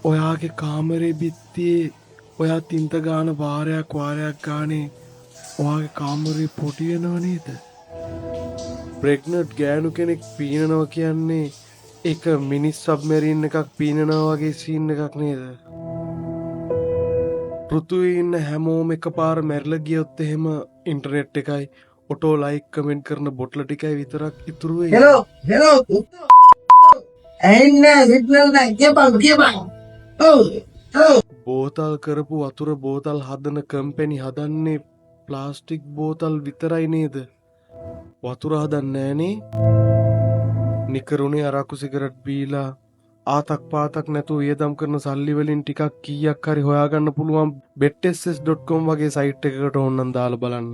ඔයාගේ කාමරේ බිත්තියේ ඔයා තින්ත ගාන වාරයක් ගානේ ඔයාගේ කාමරේ පොඩි වෙනව නේද? ප්‍රෙග්නන්ට් ගෑනු කෙනෙක් පීනනවා කියන්නේ ඒක මිනිස් සබ්මරීන් එකක් පීනනවා වගේ සීන් එකක් නේද? පෘථුවේ ඉන්න හැමෝම එකපාර මැරිලා ගියොත් එහෙම ඉන්ටර්නෙට් එකයි ඔටෝ ලයික් කමෙන්ට් කරන බොට්ල ටිකයි විතරක් ඉතුරු වෙයි. හෙලෝ ඇයින්න සිග්නල් නැහැ කියපන් බෝතල් කරපු වතුර බෝතල් හදන කම්පැනි හදන්නේ ප්ලාස්ටික් බෝතල් විතරයි නේද? වතුර හදන්නේ නෑනේ. නිකරුණේ අරක්කු සිගරට් බීලා ආතක් පාතක් නැතුව වියදම් කරන සල්ලි වලින් ටිකක් කීයක් හරි හොයාගන්න පුළුවන් betss.com වගේ සයිට් එකකට ඕනනම් දාලා බලන්න.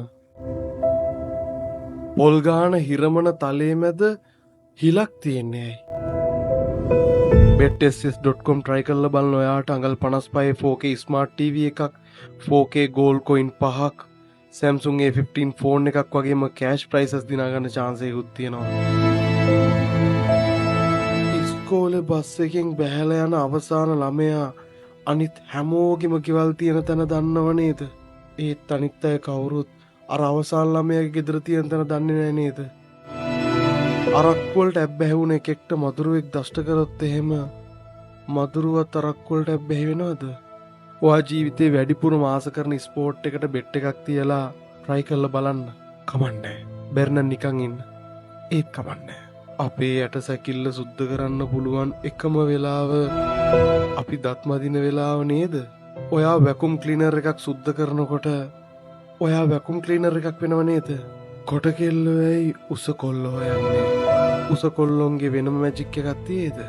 පොල් ගාන හිරමන තලයේ මැද හිලක් තියෙන්නේ ඇයි? betss.com try කරලා බලන්න. ඔයාට අඟල් 55 4K smart TV එකක් 4K gold coin 5ක් Samsung A15 ෆෝන් එකක් වගේම cash prices දිනා ගන්න chance එකකුත් තියෙනවා. ඉස්කෝලේ බස් එකෙන් බැහැලා යන අවසාන ළමයා අනිත් හැමෝගෙම ගෙවල් තියෙන තැන දන්නව නේද? ඒත් අනිත් අය කවුරුත් අර අවසාන ළමයාගේ ගෙදර තියෙන තැන දන්නේ නැහැ නේද? අරක්කුවලට ඇබ්බැහි වුණ එකෙක්ට මදුරුවෙක් දෂ්ට කරොත් එහෙම මදුරුවත් අරක්කුවලට ඇබ්බැහි වෙනවද? ඔයා ජීවිතේ වැඩිපුරම ආස කරන ස්පෝර්ට් එකට බෙට් එකක් තියලා try කරලා බලන්න. කමන්නේ. බැරි නිකන් ඉන්න. ඒත් කමන්නේ. අපේ යට සැකිල්ල සුද්ධ කරන්න පුළුවන් එකම වෙලාව අපි දත් මදින වෙලාව නේද? ඔයා වැකුම් ක්ලීනර් එකක් සුද්ධ කරනකොට ඔයා වැකුම් ක්ලීනර් එකක් වෙනව නේද? කොට කෙල්ලෝ ඇයි උස කොල්ලෝ යන්නේ? උස කොල්ලොන්ගේ වෙනම මැජික් එකක් තියේද?